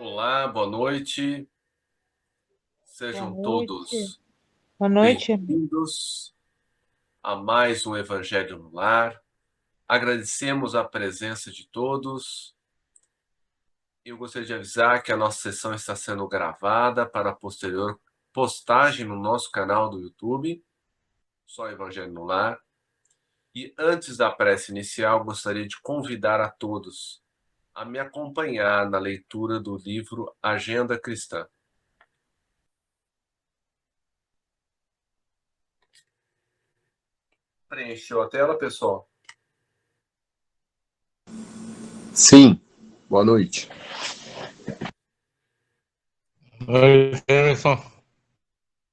Olá, boa noite. Boa Sejam noite. todos Boa noite. bem-vindos a mais um Evangelho no Lar. Agradecemos a presença de todos. Eu gostaria de avisar que a nossa sessão está sendo gravada para posterior postagem no nosso canal do YouTube, só Evangelho no Lar. E antes da prece inicial, gostaria de convidar a todos a me acompanhar na leitura do livro Agenda Cristã. Preencheu a tela, pessoal? Sim, boa noite. Oi, Emerson.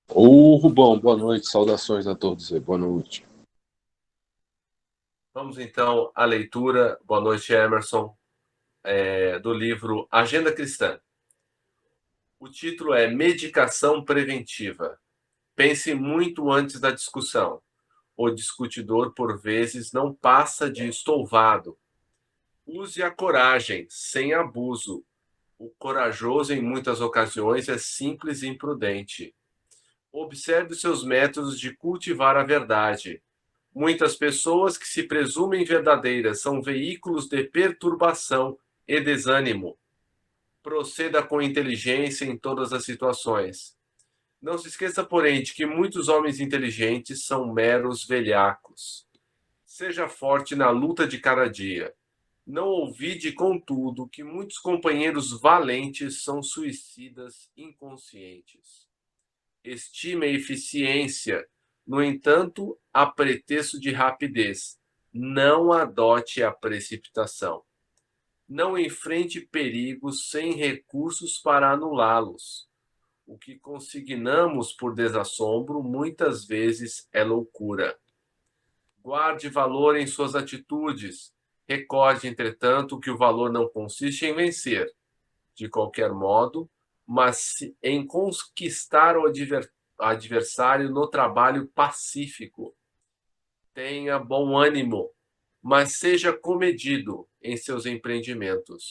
Ô, Rubão, boa noite, saudações a todos aí, boa noite. Vamos então à leitura, boa noite, Emerson, do livro Agenda Cristã. O título é Medicação Preventiva. Pense muito antes da discussão. O discutidor, por vezes, não passa de estouvado. Use a coragem, sem abuso. O corajoso, em muitas ocasiões, é simples e imprudente. Observe seus métodos de cultivar a verdade. Muitas pessoas que se presumem verdadeiras são veículos de perturbação e desânimo. Proceda com inteligência em todas as situações. Não se esqueça, porém, de que muitos homens inteligentes são meros velhacos. Seja forte na luta de cada dia. Não ouvide, contudo, que muitos companheiros valentes são suicidas inconscientes. Estime a eficiência, no entanto, a pretexto de rapidez. Não adote a precipitação. Não enfrente perigos sem recursos para anulá-los. O que consignamos por desassombro muitas vezes é loucura. Guarde valor em suas atitudes. Recorde, entretanto, que o valor não consiste em vencer, de qualquer modo, mas em conquistar o adversário no trabalho pacífico. Tenha bom ânimo, mas seja comedido em seus empreendimentos.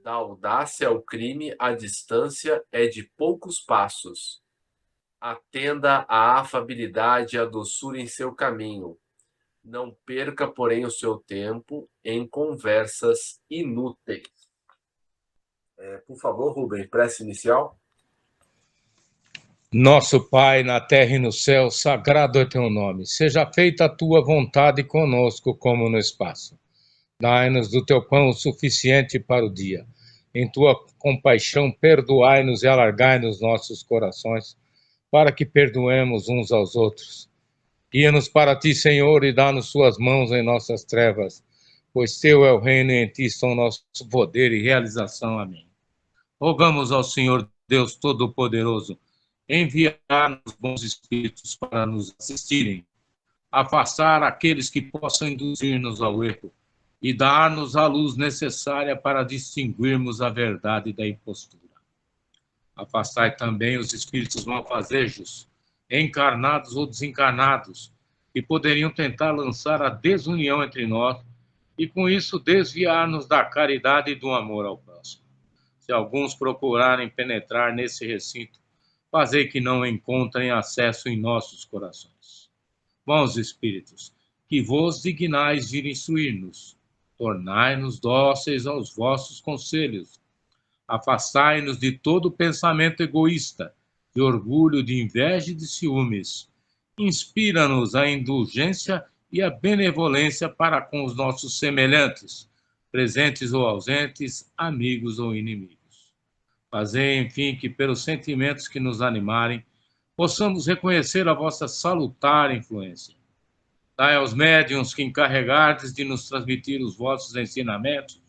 Da audácia ao crime, a distância é de poucos passos. Atenda à afabilidade e à doçura em seu caminho. Não perca, porém, o seu tempo em conversas inúteis. Por favor, Rubem, prece inicial. Nosso Pai, na terra e no céu, sagrado é teu nome. Seja feita a tua vontade conosco, como no espaço. Dai-nos do teu pão o suficiente para o dia. Em tua compaixão, perdoai-nos e alargai-nos nossos corações, para que perdoemos uns aos outros. Guia-nos para ti, Senhor, e dá-nos suas mãos em nossas trevas, pois teu é o reino e em ti estão nosso poder e realização. Amém. Rogamos ao Senhor Deus Todo-Poderoso enviar-nos bons espíritos para nos assistirem, afastar aqueles que possam induzir-nos ao erro e dar-nos a luz necessária para distinguirmos a verdade da impostura. Afastai também os espíritos malfazejos, encarnados ou desencarnados, que poderiam tentar lançar a desunião entre nós e, com isso, desviar-nos da caridade e do amor ao próximo. Se alguns procurarem penetrar nesse recinto, fazei que não encontrem acesso em nossos corações. Bons espíritos, que vos dignais de instruir-nos, tornai-nos dóceis aos vossos conselhos, afastai-nos de todo pensamento egoísta, de orgulho, de inveja e de ciúmes. Inspira-nos a indulgência e a benevolência para com os nossos semelhantes, presentes ou ausentes, amigos ou inimigos. Fazei, enfim, que pelos sentimentos que nos animarem, possamos reconhecer a vossa salutar influência. Dai aos médiuns que encarregardes de nos transmitir os vossos ensinamentos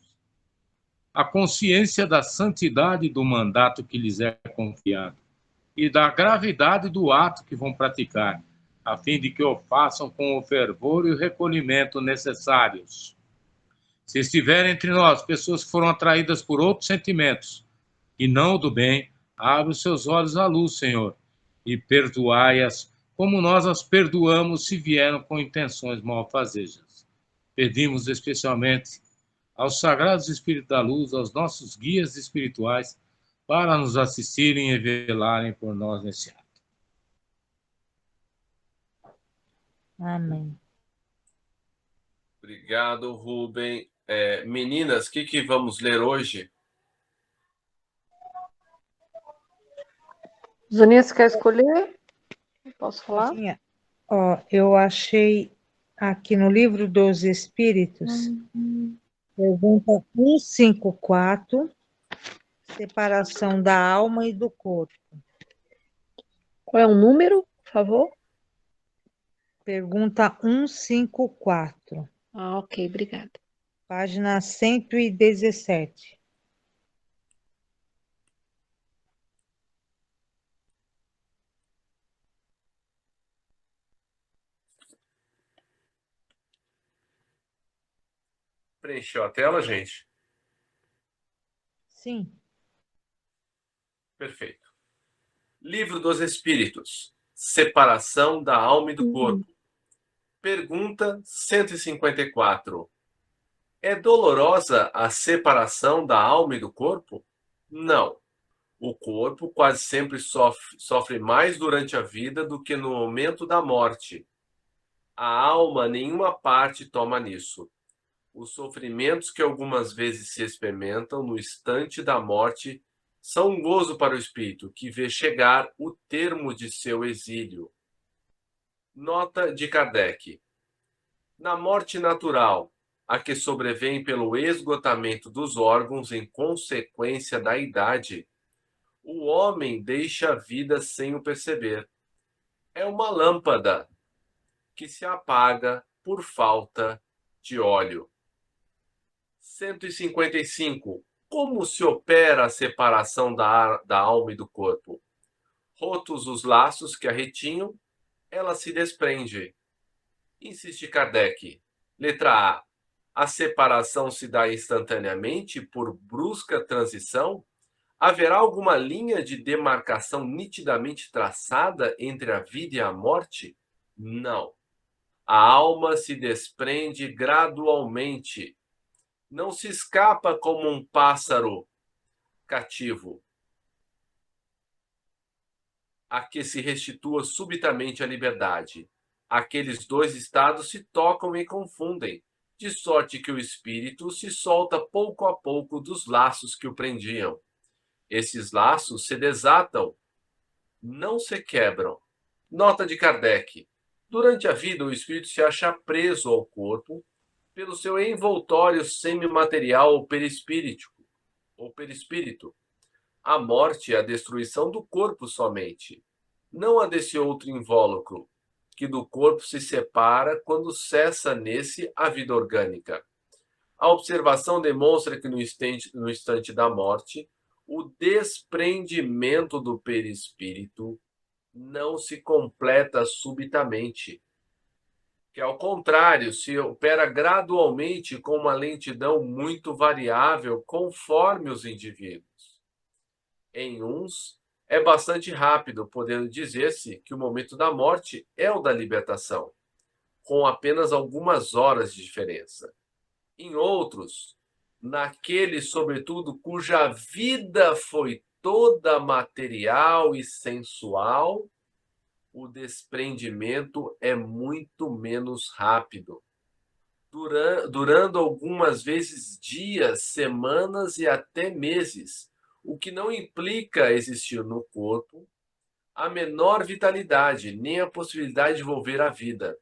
a consciência da santidade do mandato que lhes é confiado e da gravidade do ato que vão praticar, a fim de que o façam com o fervor e o recolhimento necessários. Se estiverem entre nós pessoas que foram atraídas por outros sentimentos, e não do bem, abre os seus olhos à luz, Senhor, e perdoai-as, como nós as perdoamos se vieram com intenções malfazejas. Pedimos especialmente aos sagrados espíritos da luz, aos nossos guias espirituais, para nos assistirem e velarem por nós nesse ato. Amém. Obrigado, Rubem. Meninas, o que vamos ler hoje? Zunia, quer escolher? Posso falar? Ó, eu achei aqui no Livro dos Espíritos, pergunta 154, separação da alma e do corpo. Qual é o número, por favor? Pergunta 154. Ok, obrigada. Página 117. Preencheu a tela, gente? Sim. Perfeito. Livro dos Espíritos. Separação da alma e do corpo. Pergunta 154. É dolorosa a separação da alma e do corpo? Não. O corpo quase sempre sofre mais durante a vida do que no momento da morte. A alma, nenhuma parte toma nisso. Os sofrimentos que algumas vezes se experimentam no instante da morte são um gozo para o espírito que vê chegar o termo de seu exílio. Nota de Kardec. Na morte natural, a que sobrevém pelo esgotamento dos órgãos em consequência da idade, o homem deixa a vida sem o perceber. É uma lâmpada que se apaga por falta de óleo. 155. Como se opera a separação da alma e do corpo? Rotos os laços que a retinham, ela se desprende. Insiste Kardec. Letra A. A separação se dá instantaneamente por brusca transição? Haverá alguma linha de demarcação nitidamente traçada entre a vida e a morte? Não. A alma se desprende gradualmente. Não se escapa como um pássaro cativo, a que se restitua subitamente a liberdade. Aqueles dois estados se tocam e confundem, de sorte que o espírito se solta pouco a pouco dos laços que o prendiam. Esses laços se desatam, não se quebram. Nota de Kardec. Durante a vida, o espírito se acha preso ao corpo pelo seu envoltório semimaterial ou perispírito. A morte é a destruição do corpo somente, não a desse outro invólucro, que do corpo se separa quando cessa nesse a vida orgânica. A observação demonstra que no instante da morte, o desprendimento do perispírito não se completa subitamente, que ao contrário, se opera gradualmente com uma lentidão muito variável conforme os indivíduos. Em uns, é bastante rápido, podendo dizer-se que o momento da morte é o da libertação, com apenas algumas horas de diferença. Em outros, naqueles, sobretudo, cuja vida foi toda material e sensual, o desprendimento é muito menos rápido, durando algumas vezes dias, semanas e até meses, o que não implica existir no corpo a menor vitalidade, nem a possibilidade de volver à vida,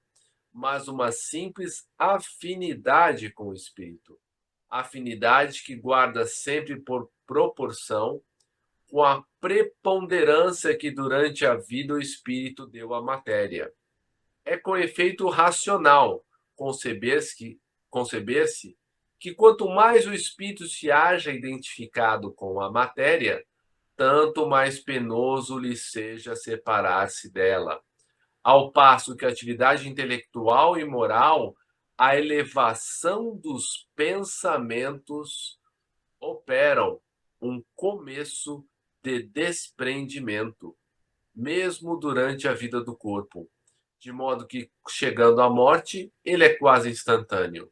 mas uma simples afinidade com o espírito. Afinidade que guarda sempre por proporção com a preponderância que durante a vida o espírito deu à matéria. É com efeito racional conceber-se que quanto mais o espírito se haja identificado com a matéria, tanto mais penoso lhe seja separar-se dela. Ao passo que a atividade intelectual e moral, a elevação dos pensamentos, operam um começo de desprendimento, mesmo durante a vida do corpo, de modo que, chegando à morte, ele é quase instantâneo.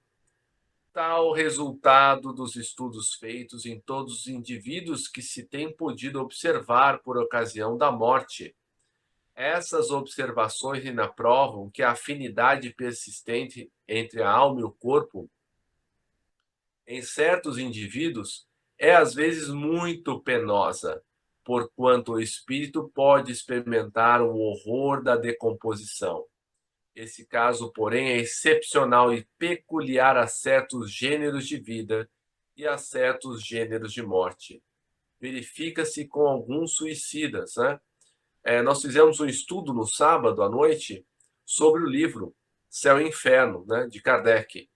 tal resultado dos estudos feitos em todos os indivíduos que se tem podido observar por ocasião da morte. Essas observações ainda provam que a afinidade persistente entre a alma e o corpo, em certos indivíduos, é às vezes muito penosa, porquanto o espírito pode experimentar o horror da decomposição. Esse caso, porém, é excepcional e peculiar a certos gêneros de vida e a certos gêneros de morte. Verifica-se com alguns suicidas, né? Nós fizemos um estudo no sábado à noite sobre o livro Céu e Inferno, né, de Kardec,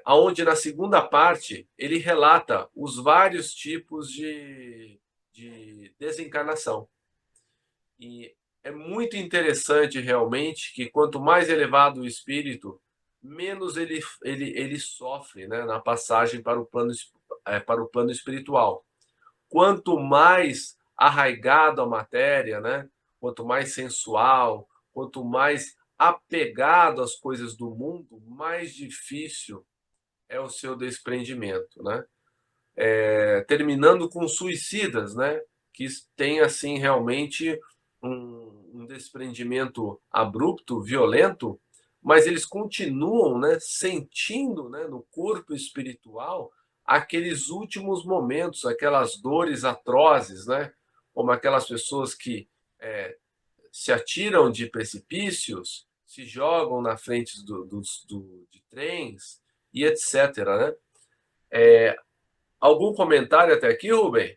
onde na segunda parte ele relata os vários tipos de desencarnação. E é muito interessante realmente que quanto mais elevado o espírito, menos ele sofre, né, na passagem para o plano espiritual. Quanto mais arraigado à matéria, né, quanto mais sensual, quanto mais apegado às coisas do mundo, mais difícil é o seu desprendimento, né? Terminando com suicidas, né, que tem assim realmente um desprendimento abrupto, violento, mas eles continuam, né, sentindo, né, no corpo espiritual aqueles últimos momentos, aquelas dores atrozes, né, como aquelas pessoas que se atiram de precipícios, se jogam na frente de trens e etc. Né? Algum comentário até aqui, Rubem?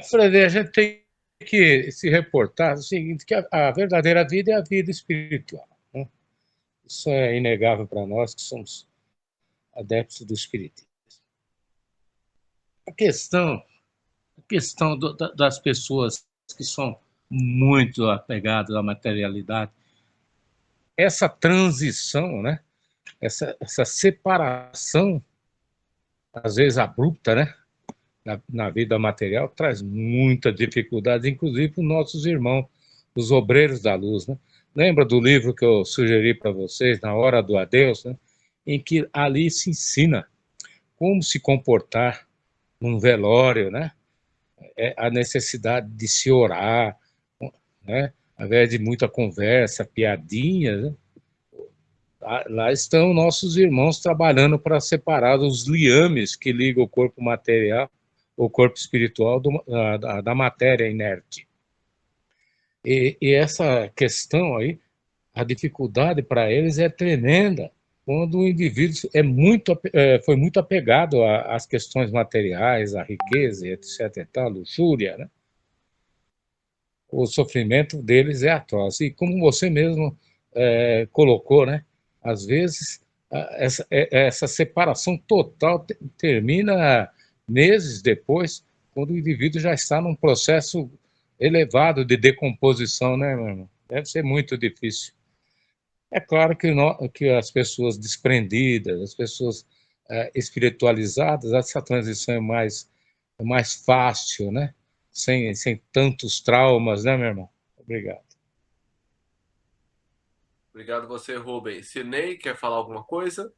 Fred, a gente tem que se reportar o seguinte, que a verdadeira vida é a vida espiritual. Né? Isso é inegável para nós que somos adeptos do espiritismo. A questão das pessoas que são muito apegadas à materialidade, essa transição, né? essa separação, às vezes abrupta, né? na vida material, traz muita dificuldade, inclusive para os nossos irmãos, os obreiros da luz. Né? Lembra do livro que eu sugeri para vocês, Na Hora do Adeus, né? Em que ali se ensina como se comportar num velório, né? A necessidade de se orar, né? Ao invés de muita conversa, piadinha, né? Lá estão nossos irmãos trabalhando para separar os liames que ligam o corpo material, o corpo espiritual da matéria inerte. E essa questão aí, a dificuldade para eles é tremenda, quando o indivíduo foi muito apegado às questões materiais, à riqueza, etc. E tal, luxúria, né? O sofrimento deles é atroz. E como você mesmo colocou, né? Às vezes, essa separação total termina meses depois, quando o indivíduo já está num processo elevado de decomposição, né, meu irmão? Deve ser muito difícil. É claro que as pessoas desprendidas, as pessoas espiritualizadas, essa transição é mais fácil, né? Sem tantos traumas, né, meu irmão? Obrigado. Obrigado você, Rubem. Cirnei, quer falar alguma coisa?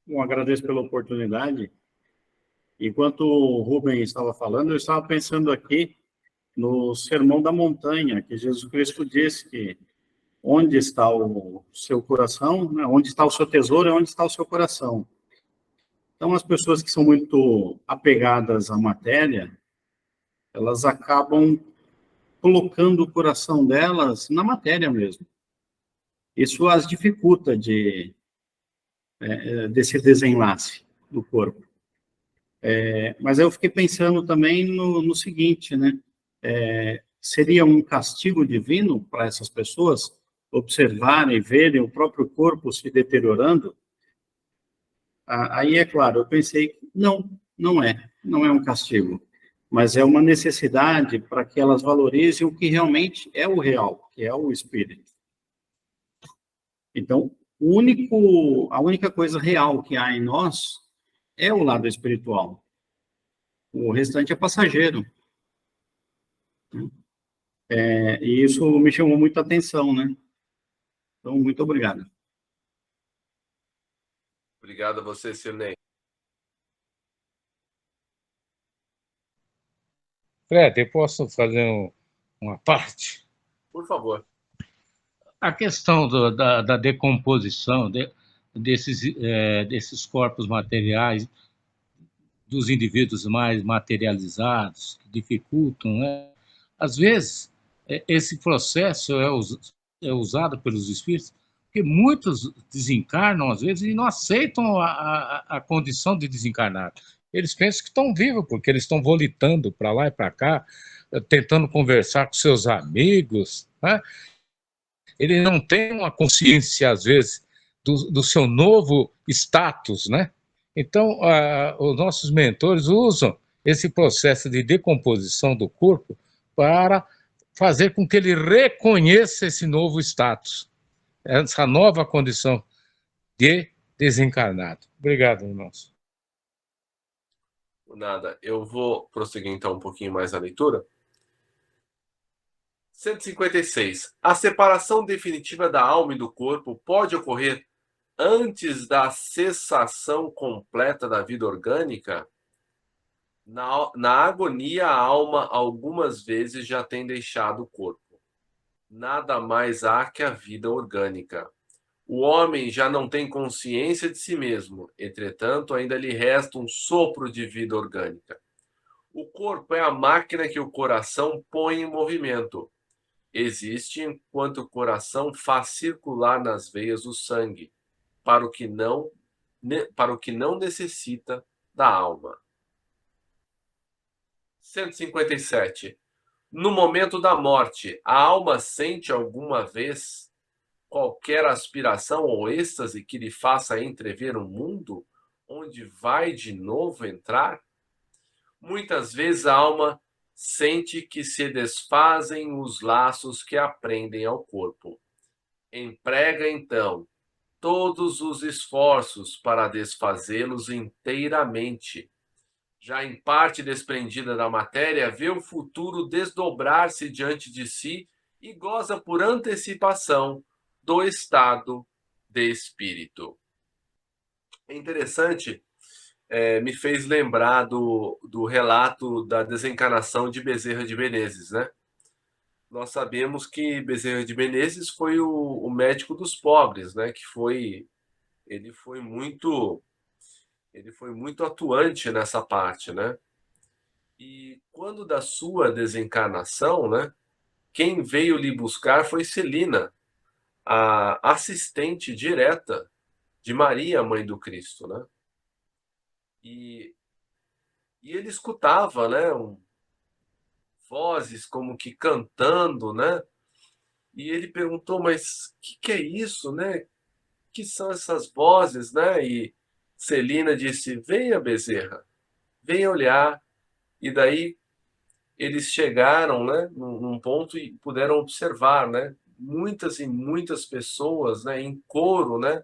Bom, agradeço pela oportunidade. Enquanto o Rubem estava falando, eu estava pensando aqui no Sermão da Montanha, que Jesus Cristo disse que onde está o seu coração, né? Onde está o seu tesouro é onde está o seu coração. Então, as pessoas que são muito apegadas à matéria, elas acabam colocando o coração delas na matéria mesmo. Isso as dificulta desse desenlace do corpo. Mas eu fiquei pensando também no seguinte, né? Seria um castigo divino para essas pessoas observarem e verem o próprio corpo se deteriorando? Aí, é claro, eu pensei que não é um castigo, mas é uma necessidade para que elas valorizem o que realmente é o real, que é o espírito. Então, a única coisa real que há em nós é o lado espiritual. O restante é passageiro. E isso me chamou muita atenção, né? Então, muito obrigado. Obrigado a você, Sirnei. Fred, eu posso fazer uma parte? Por favor. A questão da decomposição desses corpos materiais, dos indivíduos mais materializados, que dificultam, né? Às vezes, esse processo é usado pelos espíritos, porque muitos desencarnam, às vezes, e não aceitam a condição de desencarnar. Eles pensam que estão vivos, porque eles estão volitando para lá e para cá, tentando conversar com seus amigos, né? Ele não tem uma consciência, às vezes, do seu novo status, né? Então, os nossos mentores usam esse processo de decomposição do corpo para fazer com que ele reconheça esse novo status, essa nova condição de desencarnado. Obrigado, irmãos. Nada. Eu vou prosseguir, então, um pouquinho mais a leitura. 156. A separação definitiva da alma e do corpo pode ocorrer antes da cessação completa da vida orgânica? Na agonia, a alma algumas vezes já tem deixado o corpo. Nada mais há que a vida orgânica. O homem já não tem consciência de si mesmo, entretanto, ainda lhe resta um sopro de vida orgânica. O corpo é a máquina que o coração põe em movimento. Existe enquanto o coração faz circular nas veias o sangue, para o que não necessita da alma. 157. No momento da morte, a alma sente alguma vez qualquer aspiração ou êxtase que lhe faça entrever um mundo onde vai de novo entrar? Muitas vezes a alma sente que se desfazem os laços que a prendem ao corpo. Emprega, então, todos os esforços para desfazê-los inteiramente. Já em parte desprendida da matéria, vê o futuro desdobrar-se diante de si e goza por antecipação do estado de espírito. É interessante, me fez lembrar do relato da desencarnação de Bezerra de Menezes, né? Nós sabemos que Bezerra de Menezes foi o médico dos pobres, né? Ele foi muito atuante nessa parte, né? E quando da sua desencarnação, né? Quem veio lhe buscar foi Celina, a assistente direta de Maria, mãe do Cristo, né? E ele escutava, né? Vozes como que cantando, né? E ele perguntou, mas o que é isso, né? Que são essas vozes, né? E Celina disse, venha, Bezerra, venha olhar. E daí eles chegaram, né, num ponto e puderam observar, né? Muitas e muitas pessoas, né, em coro, né?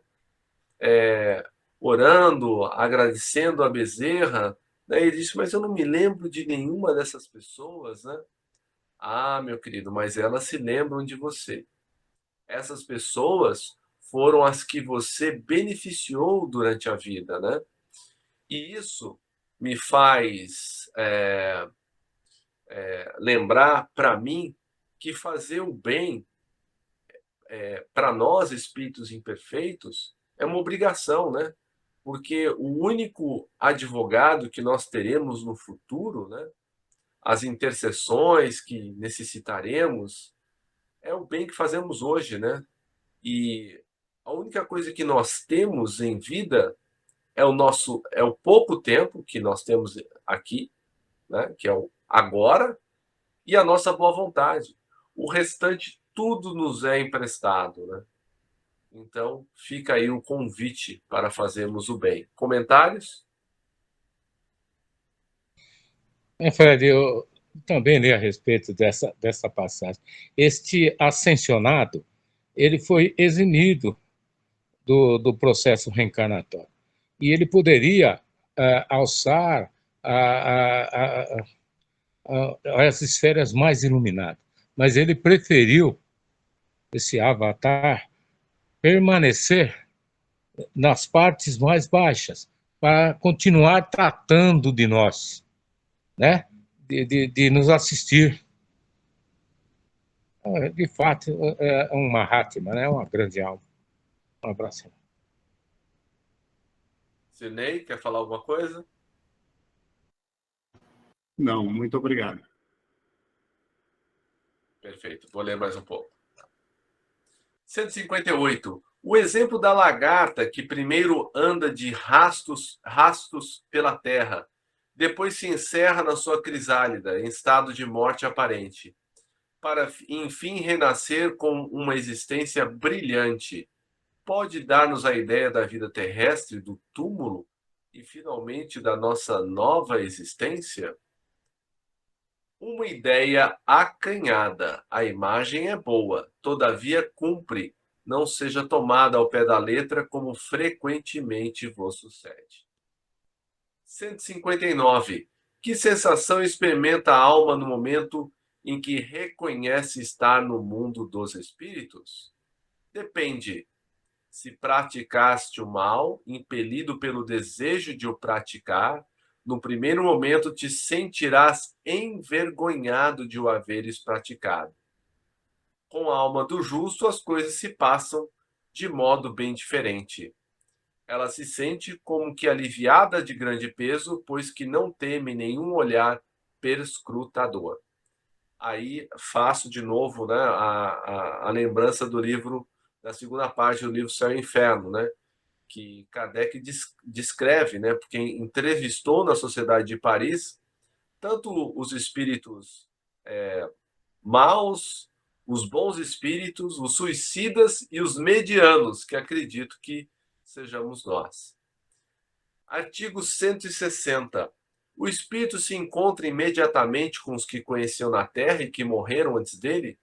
Orando, agradecendo a Bezerra. Daí ele disse, mas eu não me lembro de nenhuma dessas pessoas, né? Ah, meu querido, mas elas se lembram de você. Essas pessoas foram as que você beneficiou durante a vida, né? E isso me faz lembrar para mim que fazer o bem para nós, espíritos imperfeitos, é uma obrigação, né? Porque o único advogado que nós teremos no futuro, né? As intercessões que necessitaremos, é o bem que fazemos hoje, né? E a única coisa que nós temos em vida é o pouco tempo que nós temos aqui, né? Que é o agora, e a nossa boa vontade. O restante tudo nos é emprestado, né? Então, fica aí o convite para fazermos o bem. Comentários? Fred, eu também li a respeito dessa passagem. Este ascensionado, ele foi eximido do processo reencarnatório. E ele poderia alçar as esferas mais iluminadas. mas ele preferiu, esse avatar, permanecer nas partes mais baixas, para continuar tratando de nós, né? De nos assistir. De fato, é um Mahatma, né? Uma grande alma. Um abraço. Cirnei, quer falar alguma coisa? Não, muito obrigado. Perfeito, vou ler mais um pouco. 158. O exemplo da lagarta que primeiro anda de rastos pela terra, depois se encerra na sua crisálida, em estado de morte aparente, para enfim renascer com uma existência brilhante, pode dar-nos a ideia da vida terrestre, do túmulo e, finalmente, da nossa nova existência? Uma ideia acanhada. A imagem é boa, todavia cumpre, não seja tomada ao pé da letra, como frequentemente vos sucede. 159. Que sensação experimenta a alma no momento em que reconhece estar no mundo dos espíritos? Depende. Se praticaste o mal, impelido pelo desejo de o praticar, no primeiro momento te sentirás envergonhado de o haveres praticado. Com a alma do justo, as coisas se passam de modo bem diferente. Ela se sente como que aliviada de grande peso, pois que não teme nenhum olhar perscrutador. Aí faço de novo, né, a lembrança do livro, da segunda página do livro Céu e Inferno, né, que Kardec descreve, né, porque entrevistou na Sociedade de Paris tanto os espíritos maus, os bons espíritos, os suicidas e os medianos, que acredito que sejamos nós. Artigo 160. O espírito se encontra imediatamente com os que conheceu na Terra e que morreram antes dele?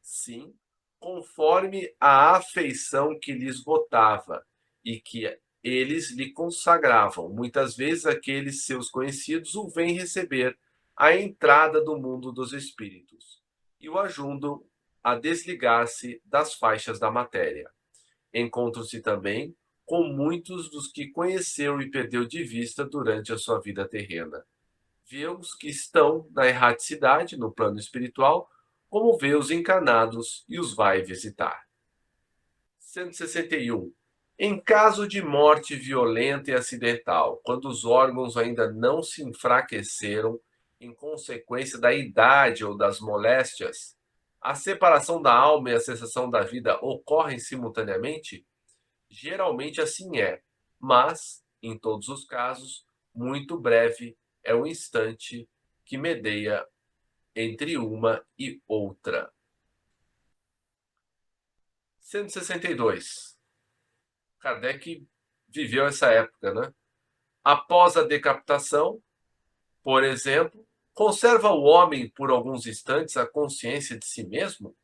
Sim, conforme a afeição que lhes votava e que eles lhe consagravam. Muitas vezes aqueles seus conhecidos o vêm receber à entrada do mundo dos espíritos e o ajudam a desligar-se das faixas da matéria. Encontram-se também com muitos dos que conheceu e perdeu de vista durante a sua vida terrena. Vê os que estão na erraticidade, no plano espiritual, como vê os encarnados e os vai visitar. 161. Em caso de morte violenta e acidental, quando os órgãos ainda não se enfraqueceram em consequência da idade ou das moléstias, a separação da alma e a cessação da vida ocorrem simultaneamente? Geralmente assim é, mas, em todos os casos, muito breve é o instante que medeia entre uma e outra. 162. Kardec viveu essa época, né? Após a decapitação, por exemplo, conserva o homem por alguns instantes a consciência de si mesmo?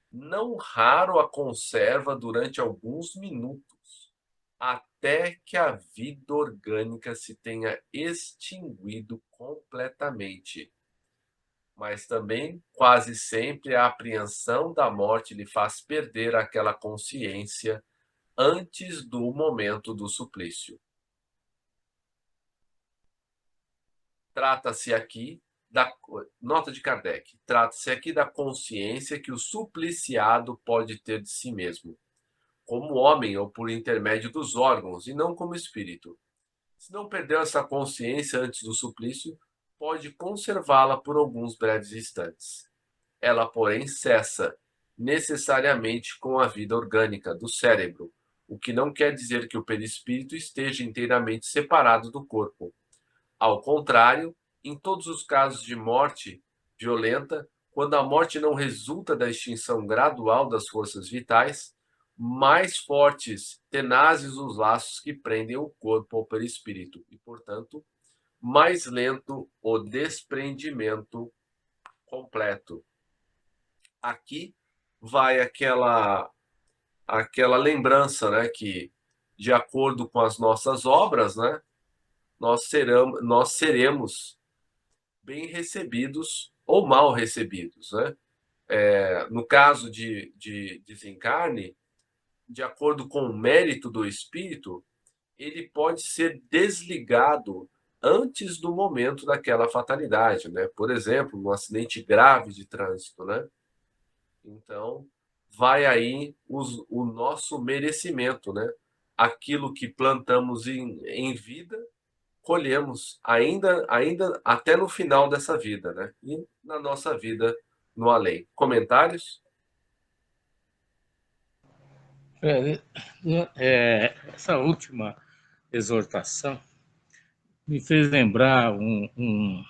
Não raro a conserva durante alguns minutos, até que a vida orgânica se tenha extinguido completamente. Mas também, quase sempre, a apreensão da morte lhe faz perder aquela consciência antes do momento do suplício. Trata-se aqui da nota de Kardec. Trata-se aqui da consciência que o supliciado pode ter de si mesmo, como homem ou por intermédio dos órgãos, e não como espírito. Se não perdeu essa consciência antes do suplício, pode conservá-la por alguns breves instantes. Ela, porém, cessa necessariamente com a vida orgânica do cérebro, o que não quer dizer que o perispírito esteja inteiramente separado do corpo. Ao contrário, em todos os casos de morte violenta, quando a morte não resulta da extinção gradual das forças vitais, mais fortes, tenazes os laços que prendem o corpo ao perispírito e, portanto, mais lento o desprendimento completo. Aqui vai aquela lembrança, né, que, de acordo com as nossas obras, né, nós seremos bem recebidos ou mal recebidos, né? no caso de desencarne, de acordo com o mérito do espírito, ele pode ser desligado antes do momento daquela fatalidade, né? Por exemplo, um acidente grave de trânsito, né? Então, vai aí o nosso merecimento, né? Aquilo que plantamos em vida, colhemos ainda até no final dessa vida, né? E na nossa vida no além. Comentários? Essa última exortação me fez lembrar um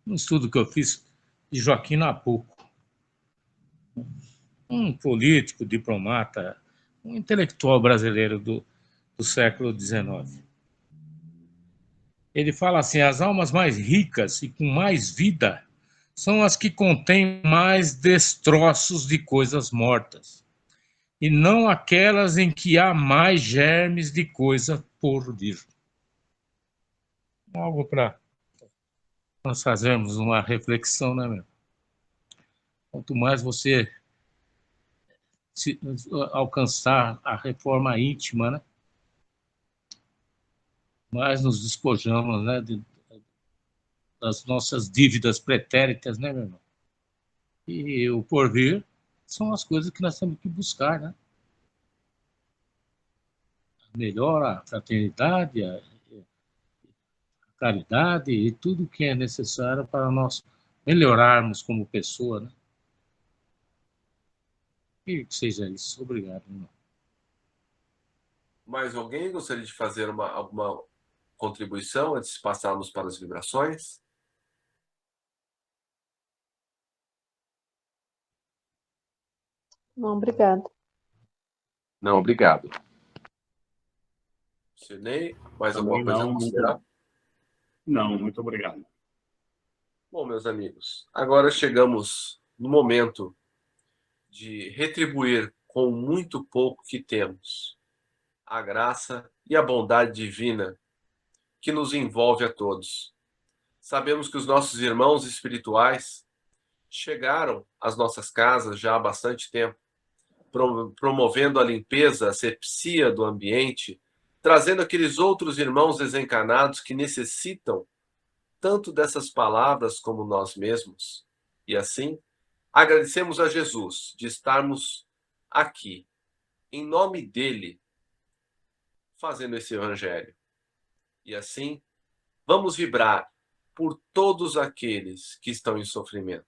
estudo que eu fiz de Joaquim Nabuco, um político, diplomata, um intelectual brasileiro do século XIX. Ele fala assim: as almas mais ricas e com mais vida são as que contêm mais destroços de coisas mortas, e não aquelas em que há mais germes de coisa por vir. Algo para nós fazermos uma reflexão, né, meu? Quanto mais você alcançar a reforma íntima, né, mais nos despojamos, né, das nossas dívidas pretéritas, né, meu irmão? E o porvir são as coisas que nós temos que buscar, né? Melhor a fraternidade, a caridade e tudo que é necessário para nós melhorarmos como pessoa, né? E que seja isso. Obrigado, irmão. Mais alguém gostaria de fazer alguma contribuição antes de passarmos para as vibrações? Não, obrigado. Não, obrigado. Sidney, mais Também alguma coisa a não, considerar? Não, muito obrigado. Bom, meus amigos, agora chegamos no momento de retribuir com muito pouco que temos a graça e a bondade divina que nos envolve a todos. Sabemos que os nossos irmãos espirituais chegaram às nossas casas já há bastante tempo, promovendo a limpeza, a asepsia do ambiente, trazendo aqueles outros irmãos desencarnados que necessitam tanto dessas palavras como nós mesmos. E assim, agradecemos a Jesus de estarmos aqui, em nome dele, fazendo esse evangelho. E assim, vamos vibrar por todos aqueles que estão em sofrimento.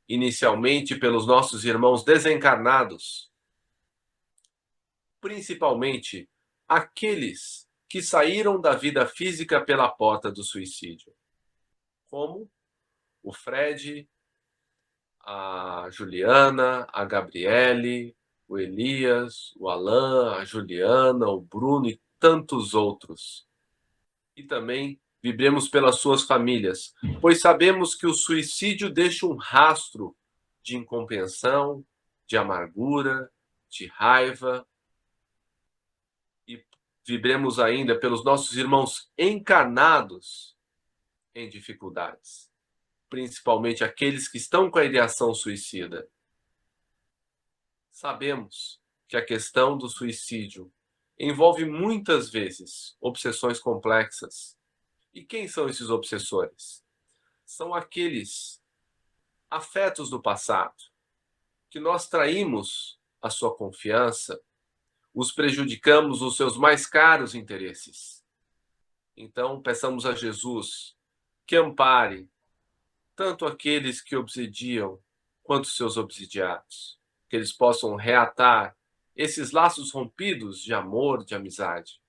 Inicialmente pelos nossos irmãos desencarnados, principalmente aqueles que saíram da vida física pela porta do suicídio, como o Fred, a Juliana, a Gabriele, o Elias, o Alan, a Juliana, o Bruno e tantos outros. E também vibremos pelas suas famílias, pois sabemos que o suicídio deixa um rastro de incompreensão, de amargura, de raiva. E vibremos ainda pelos nossos irmãos encarnados em dificuldades, principalmente aqueles que estão com a ideação suicida. Sabemos que a questão do suicídio envolve muitas vezes obsessões complexas. E quem são esses obsessores? São aqueles afetos do passado, que nós traímos a sua confiança, os prejudicamos os seus mais caros interesses. Então, peçamos a Jesus que ampare tanto aqueles que obsidiam quanto seus obsidiados, que eles possam reatar esses laços rompidos de amor, de amizade.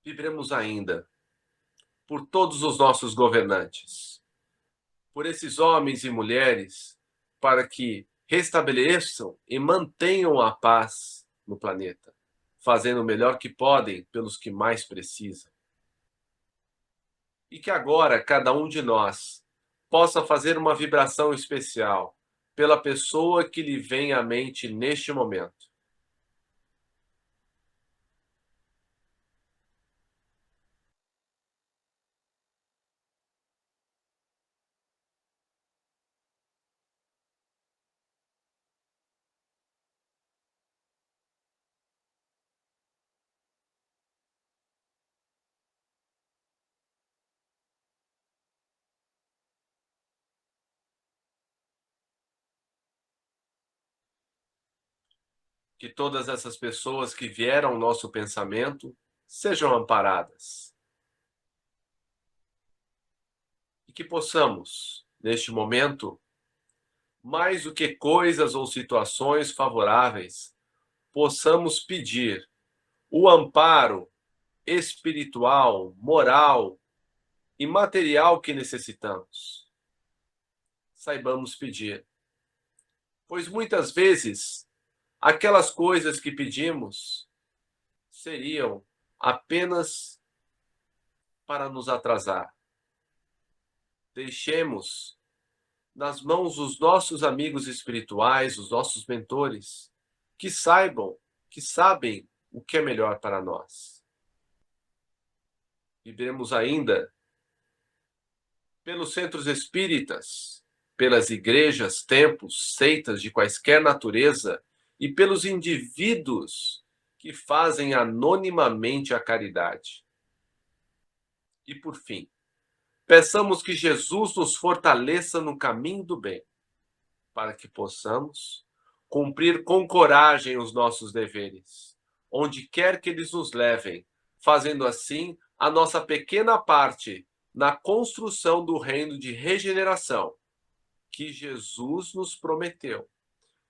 Vibremos ainda por todos os nossos governantes, por esses homens e mulheres, para que restabeleçam e mantenham a paz no planeta, fazendo o melhor que podem pelos que mais precisam. E que agora cada um de nós possa fazer uma vibração especial pela pessoa que lhe vem à mente neste momento. que todas essas pessoas que vieram ao nosso pensamento sejam amparadas. E que possamos, neste momento, mais do que coisas ou situações favoráveis, possamos pedir o amparo espiritual, moral e material que necessitamos. Saibamos pedir. Pois muitas vezes, aquelas coisas que pedimos seriam apenas para nos atrasar. Deixemos nas mãos dos nossos amigos espirituais, os nossos mentores, que sabem o que é melhor para nós. Viveremos ainda pelos centros espíritas, pelas igrejas, templos, seitas de quaisquer natureza e pelos indivíduos que fazem anonimamente a caridade. E por fim, peçamos que Jesus nos fortaleça no caminho do bem, para que possamos cumprir com coragem os nossos deveres, onde quer que eles nos levem, fazendo assim a nossa pequena parte na construção do reino de regeneração que Jesus nos prometeu,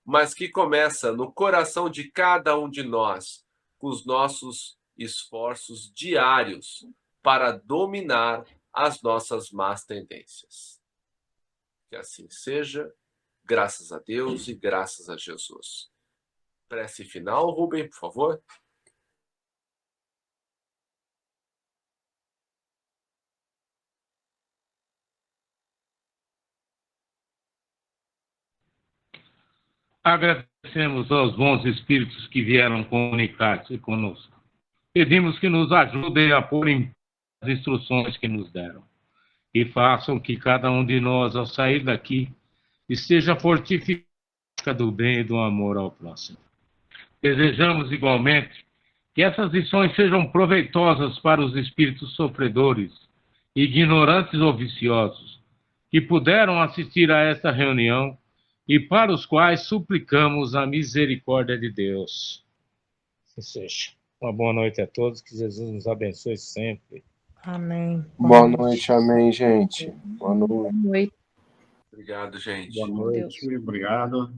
mas que começa no coração de cada um de nós, com os nossos esforços diários para dominar as nossas más tendências. Que assim seja, graças a Deus e graças a Jesus. Prece final, Rubem, por favor. Agradecemos aos bons espíritos que vieram comunicar-se conosco. Pedimos que nos ajudem a pôr em as instruções que nos deram e façam que cada um de nós, ao sair daqui, esteja fortificado do bem e do amor ao próximo. Desejamos igualmente que essas lições sejam proveitosas para os espíritos sofredores, ignorantes ou viciosos, que puderam assistir a esta reunião e para os quais suplicamos a misericórdia de Deus. Assim seja. Uma boa noite a todos, que Jesus nos abençoe sempre. Amém. Boa noite, amém, gente. Boa noite. Boa noite. Obrigado, gente. Boa noite, obrigado.